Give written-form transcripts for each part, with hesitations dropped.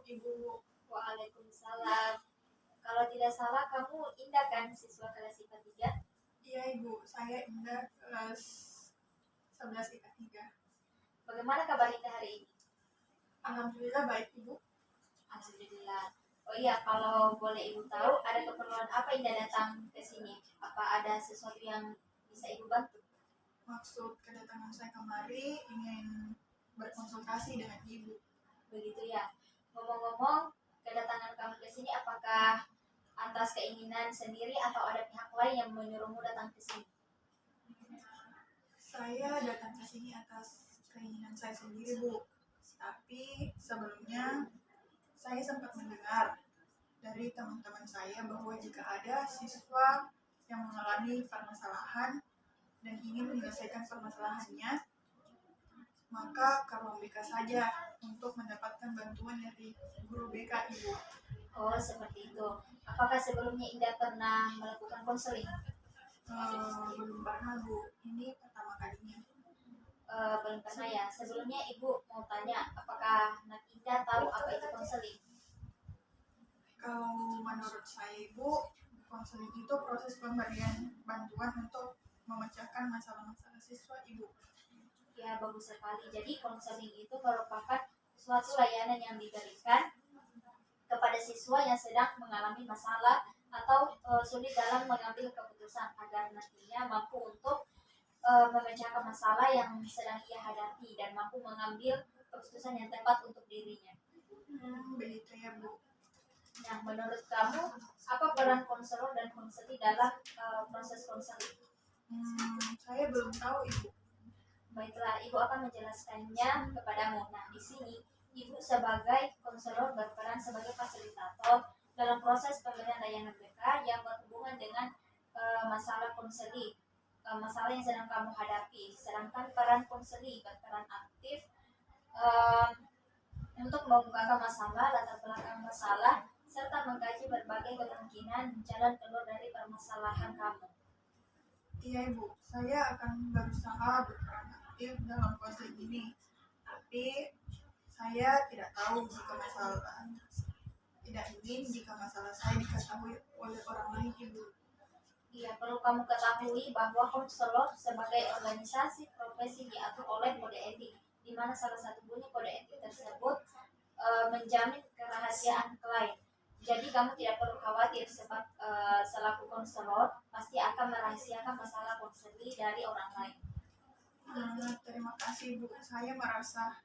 Ibu. Waalaikumsalam. Kalau tidak salah kamu Indah kan siswa kelas IPA 3? Iya Ibu, saya Indah kelas 11 IPA 3. Bagaimana kabar Indah hari ini? Alhamdulillah baik Ibu. Alhamdulillah. Oh iya, kalau boleh Ibu tahu ada keperluan apa Indah datang ke sini? Apa ada sesuatu yang bisa Ibu bantu? Maksud kedatangan saya kemari ingin berkonsultasi dengan Ibu. Begitu ya. Ngomong-ngomong, kedatangan kamu ke sini apakah atas keinginan sendiri atau ada pihak lain yang menyuruhmu datang ke sini? Saya datang ke sini atas keinginan saya sendiri Bu. Tapi sebelumnya saya sempat mendengar dari teman-teman saya bahwa jika ada siswa yang mengalami permasalahan dan ingin menyelesaikan permasalahannya, maka ke ruang BK saja untuk mendapatkan bantuan dari guru BK Ibu. Oh, seperti itu. Apakah sebelumnya Indah pernah melakukan konseling? Belum pernah Bu, ini pertama kalinya. Belum pernah ya. Sebelumnya Ibu mau tanya, apakah Nak Indah tahu apa itu konseling? Kalau menurut saya Ibu, konseling itu proses pemberian bantuan untuk memecahkan masalah-masalah siswa Ibu. Ya, bagus sekali. Jadi konseling itu merupakan suatu layanan yang diberikan kepada siswa yang sedang mengalami masalah atau sulit dalam mengambil keputusan agar nantinya mampu untuk memecahkan masalah yang sedang ia hadapi dan mampu mengambil keputusan yang tepat untuk dirinya. Begitu ya Bu. Nah, menurut kamu apa peran konselor dan konseli dalam proses konseling? Saya belum tahu Ibu. Baiklah, Ibu akan menjelaskannya kepadamu. Nah, di sini Ibu sebagai konselor berperan sebagai fasilitator dalam proses pemberian layanan BK yang berhubungan dengan masalah konseli, masalah yang sedang kamu hadapi. Sedangkan peran konseli berperan aktif untuk membukakan masalah, latar belakang masalah, serta mengkaji berbagai kemungkinan jalan keluar dari permasalahan kamu. Iya Ibu, saya akan berusaha berperan aktif dalam konseling ini. Tapi saya tidak tahu jika tidak ingin jika masalah saya diketahui oleh orang lain Ibu. Iya, perlu kamu ketahui bahwa konselor sebagai organisasi profesi diatur oleh kode etik, di mana salah satu bunyi kode etik tersebut menjamin kerahasiaan klien. Jadi kamu tidak perlu khawatir sebab selaku konselor pasti akan merahasiakan masalah konseli dari orang lain. Terima kasih Bu, saya merasa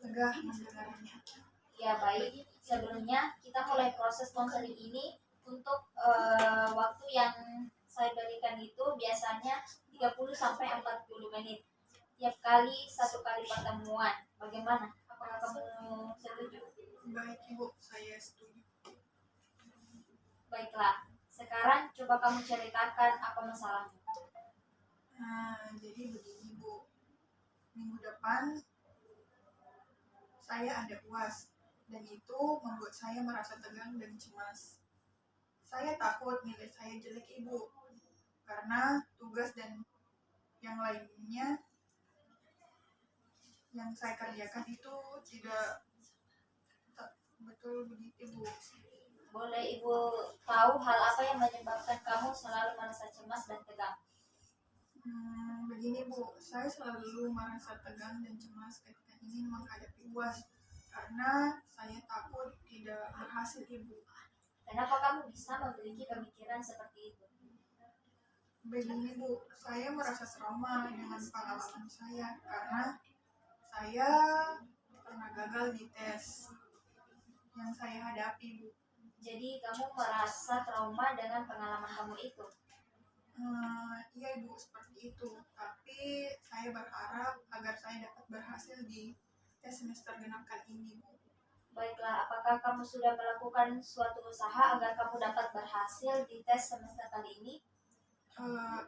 lega mendengarnya. Ya baik, sebelumnya kita mulai proses konseling ini untuk waktu yang saya berikan itu biasanya 30-40 menit. Tiap kali satu kali pertemuan. Bagaimana? Apakah kamu setuju? Baik Ibu, saya setuju. Baiklah, sekarang coba kamu ceritakan apa masalahmu. Jadi begini Bu, minggu depan saya ada UAS dan itu membuat saya merasa tegang dan cemas. Saya takut nilai saya jelek Ibu, karena tugas dan yang lainnya yang saya kerjakan itu tidak betul begitu Bu. Boleh Ibu tahu hal apa yang menyebabkan kamu selalu merasa cemas dan tegang? Begini Bu, saya selalu merasa tegang dan cemas ketika ingin menghadapi UAS karena saya takut tidak berhasil Ibu. Kenapa kamu bisa memiliki pemikiran seperti itu? Begini Bu, saya merasa trauma dengan pengalaman saya karena saya pernah gagal di tes yang saya hadapi Bu. Jadi kamu merasa trauma dengan pengalaman kamu itu? Iya Ibu, seperti itu. Tapi saya berharap agar saya dapat berhasil di tes semester genap kali ini Bu. Baiklah, apakah kamu sudah melakukan suatu usaha agar kamu dapat berhasil di tes semester kali ini?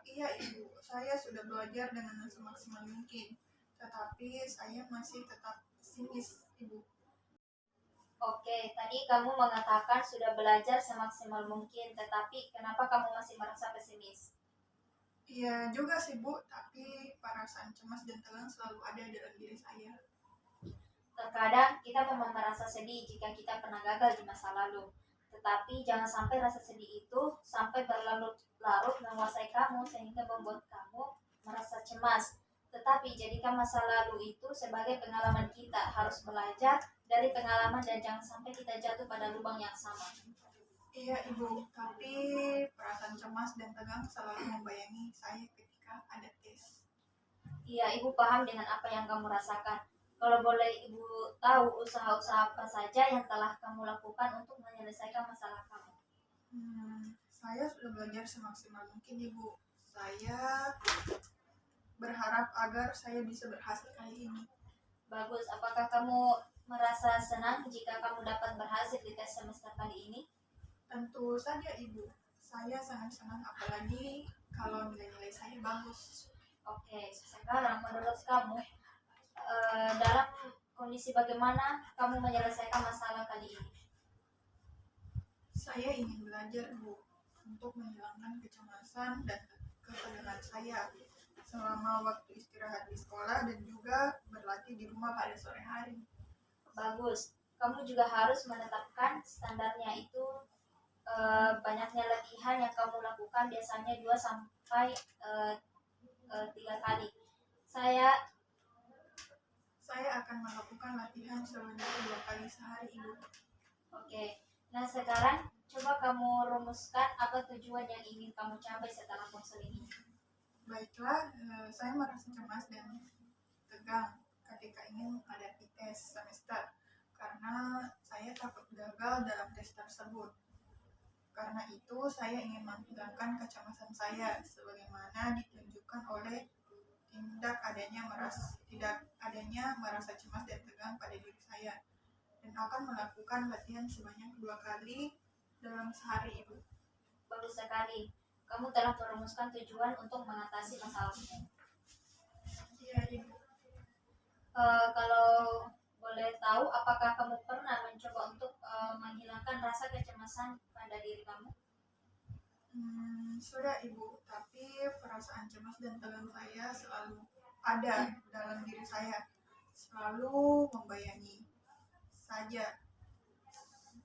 Iya Ibu, saya sudah belajar dengan semaksimal mungkin, tetapi saya masih tetap pesimis Ibu. Oke, tadi kamu mengatakan sudah belajar semaksimal mungkin, tetapi kenapa kamu masih merasa pesimis? Iya juga sih Bu, tapi perasaan cemas dan tegang selalu ada dalam diri saya. Terkadang kita memang merasa sedih jika kita pernah gagal di masa lalu. Tetapi jangan sampai rasa sedih itu sampai berlarut-larut menguasai kamu sehingga membuat kamu merasa cemas. Tetapi jadikan masa lalu itu sebagai pengalaman kita, harus belajar dari pengalaman dan jangan sampai kita jatuh pada lubang yang sama. Iya Ibu, tapi perasaan cemas dan tegang selalu membayangi saya ketika ada tes. Iya, Ibu paham dengan apa yang kamu rasakan. Kalau boleh Ibu tahu usaha-usaha apa saja yang telah kamu lakukan untuk menyelesaikan masalah kamu. Saya sudah belajar semaksimal mungkin Ibu. Saya berharap agar saya bisa berhasil kali ini. Bagus, apakah kamu merasa senang jika kamu dapat berhasil di tes semester kali ini? Tentu saja Ibu, saya sangat senang apalagi kalau nilai-nilai saya bagus. Oke, sekarang menurut kamu dalam kondisi bagaimana kamu menyelesaikan masalah kali ini? Saya ingin belajar Bu, untuk menghilangkan kecemasan dan ketegangan saya selama waktu istirahat di sekolah dan juga berlatih di rumah pada sore hari. Bagus, kamu juga harus menetapkan standarnya itu banyaknya latihan yang kamu lakukan biasanya 2 sampai 3 kali. Saya akan melakukan latihan sebanyak 2 kali sehari Ibu. Oke, nah sekarang coba kamu rumuskan apa tujuan yang ingin kamu capai setelah konseling ini. Baiklah, saya merasa cemas dan tegang ketika ingin menghadapi tes semester karena saya takut gagal dalam tes tersebut. Karena itu, saya ingin menghilangkan kecemasan saya sebagaimana ditunjukkan oleh tidak adanya merasa cemas dan tegang pada diri saya, dan akan melakukan latihan sebanyak 2 kali dalam sehari Ibu. Bagus sekali, kamu telah merumuskan tujuan untuk mengatasi masalahmu. Iya Ibu. Kalau boleh tahu, apakah kamu pernah mencoba untuk menghilangkan rasa kecemasan pada diri kamu? Sudah Ibu, tapi perasaan cemas dan tegang saya selalu ada dalam diri saya, selalu membayangi saja.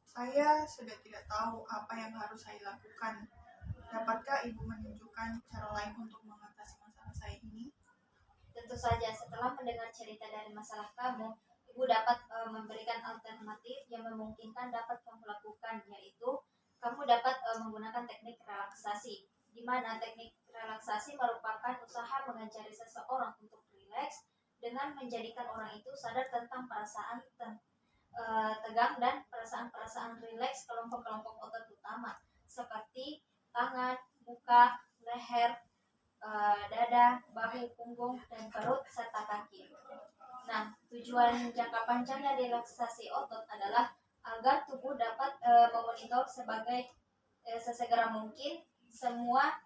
Saya sudah tidak tahu apa yang harus saya lakukan. Dapatkah Ibu menunjukkan cara lain untuk mengatasi masalah saya ini? Tentu saja, setelah mendengar cerita dari masalah kamu, Ibu dapat memberikan alternatif yang memungkinkan dapat kamu lakukan, yaitu kamu dapat menggunakan teknik relaksasi, di mana teknik relaksasi merupakan usaha mengajari seseorang untuk rileks dengan menjadikan orang itu sadar tentang perasaan tegang dan perasaan-perasaan rileks kelompok-kelompok otot utama seperti tangan, muka, leher, dada, bahu, punggung, dan perut, serta kaki. Nah, tujuan jangka panjangnya relaksasi otot adalah agar tubuh dapat memonitor sesegera mungkin semua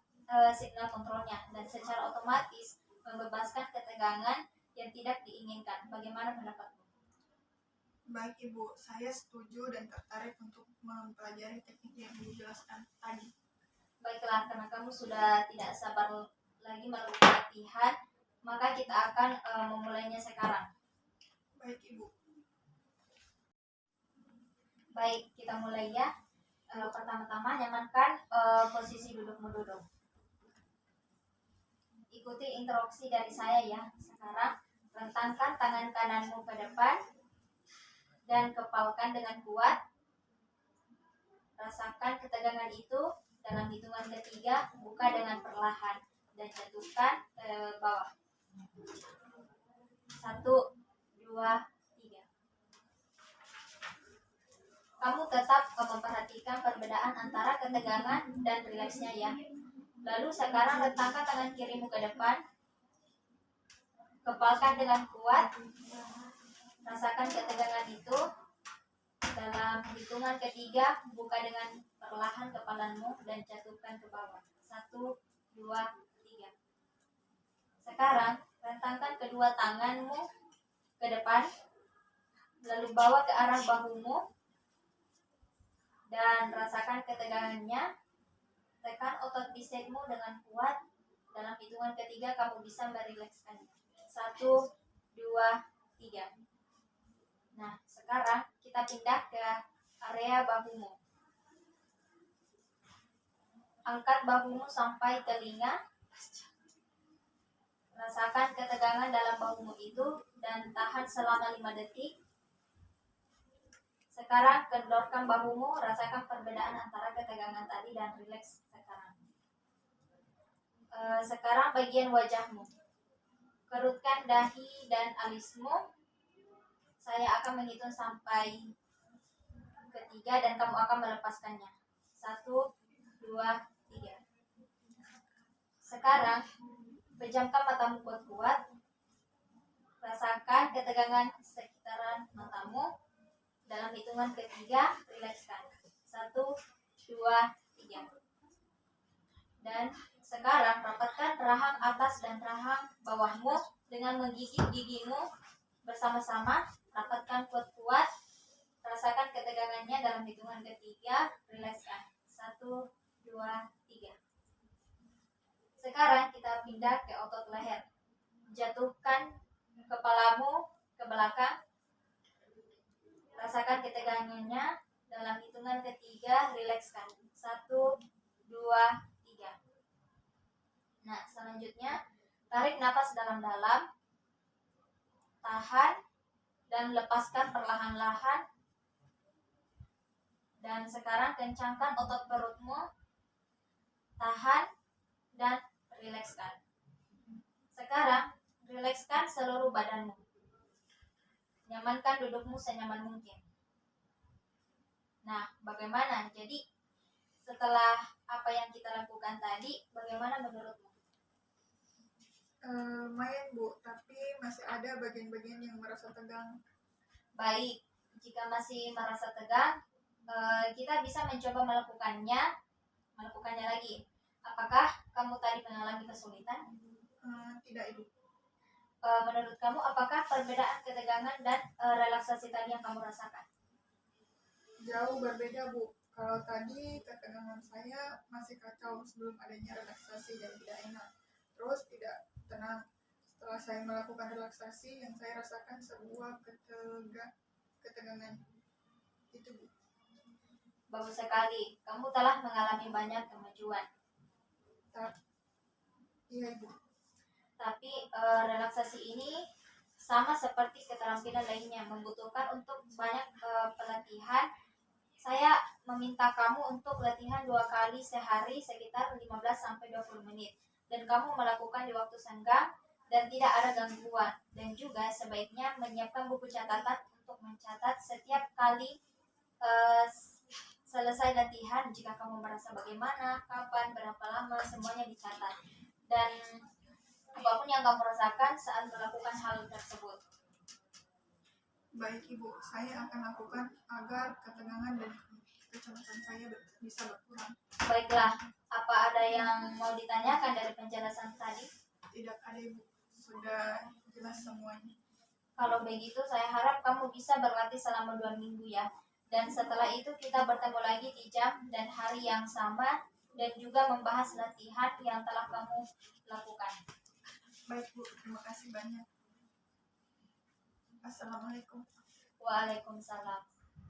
signal kontrolnya dan secara otomatis membebaskan ketegangan yang tidak diinginkan. Bagaimana pendapatmu? Baik Ibu, saya setuju dan tertarik untuk mempelajari teknik yang Ibu jelaskan tadi. Baiklah, karena kamu sudah tidak sabar lagi melakukan latihan, maka kita akan memulainya sekarang. Baik Ibu. Baik, kita mulai ya. Pertama-tama nyamankan posisi dudukmu duduk. Ikuti instruksi dari saya ya. Sekarang rentangkan tangan kananmu ke depan dan kepalkan dengan kuat. Rasakan ketegangan itu. Dalam hitungan ketiga, buka dengan perlahan dan jatuhkan ke bawah. 1, 2, 3. Kamu tetap memperhatikan perbedaan antara ketegangan dan rileksnya ya. Lalu sekarang rentangkan tangan kirimu ke depan. Kepalkan dengan kuat. Rasakan ketegangan itu. Dalam hitungan ketiga, buka dengan perlahan kepalamu dan jatuhkan ke bawah. 1, 2, 3. Sekarang rentangkan kedua tanganmu ke depan, lalu bawa ke arah bahumu dan rasakan ketegangannya. Tekan otot bisepmu dengan kuat. Dalam hitungan ketiga kamu bisa merilekskannya. 1, 2, 3. sekarang kita pindah ke area bahumu. Angkat bahumu sampai telinga. Rasakan ketegangan dalam bahumu itu dan tahan selama 5 detik. Sekarang kendorkan bahumu, rasakan perbedaan antara ketegangan tadi dan rileks sekarang. Sekarang bagian wajahmu. Kerutkan dahi dan alismu. Saya akan menghitung sampai ketiga dan kamu akan melepaskannya. 1, 2, 3. Sekarang pejamkan matamu kuat-kuat. Rasakan ketegangan sekitaran matamu. Dalam hitungan ketiga, rilekskan. 1, 2, 3. Dan sekarang rapatkan rahang atas dan rahang bawahmu dengan menggigit gigimu bersama-sama. Rapatkan kuat-kuat. Rasakan ketegangannya dalam hitungan ketiga, rilekskan. 1, 2, 3. Sekarang kita pindah ke otot leher. Jatuhkan kepalamu ke belakang. Rasakan ketegangannya dalam hitungan ketiga, rilekskan. 1, 2, 3. Nah, selanjutnya tarik nafas dalam-dalam. Tahan dan lepaskan perlahan-lahan. Dan sekarang kencangkan otot perutmu. Tahan dan rilekskan. Sekarang rilekskan seluruh badanmu. Nyamankan dudukmu senyaman mungkin. Nah, bagaimana? Jadi, setelah apa yang kita lakukan tadi, bagaimana menurutmu? Lumayan Bu, tapi masih ada bagian-bagian yang merasa tegang. Baik, jika masih merasa tegang, kita bisa mencoba melakukannya lagi. Apakah kamu tadi mengalami kesulitan? Tidak Ibu. Menurut kamu, apakah perbedaan ketegangan dan relaksasi tadi yang kamu rasakan? Jauh berbeda Bu. Kalau tadi ketegangan saya masih kacau sebelum adanya relaksasi dan tidak enak. Terus tidak tenang. Setelah saya melakukan relaksasi, yang saya rasakan sebuah ketegangan. Itu Bu. Bagus sekali, kamu telah mengalami banyak kemajuan. Iya Ibu. Tapi relaksasi ini sama seperti keterampilan lainnya, membutuhkan untuk banyak pelatihan. Saya meminta kamu untuk latihan 2 kali sehari sekitar 15-20 menit. Dan kamu melakukan di waktu senggang dan tidak ada gangguan. Dan juga sebaiknya menyiapkan buku catatan untuk mencatat setiap kali selesai latihan. Jika kamu merasa bagaimana, kapan, berapa lama, semuanya dicatat. Dan apapun yang kamu rasakan saat melakukan hal tersebut. Baik Ibu, saya akan lakukan agar ketegangan dan kecemasan saya bisa berkurang. Baiklah, apa ada yang mau ditanyakan dari penjelasan tadi? Tidak ada Ibu, sudah jelas semuanya. Kalau begitu saya harap kamu bisa berlatih selama 2 minggu ya. Dan setelah itu kita bertemu lagi di jam dan hari yang sama dan juga membahas latihan yang telah kamu lakukan. Baik Bu, terima kasih banyak. Assalamualaikum. Waalaikumsalam.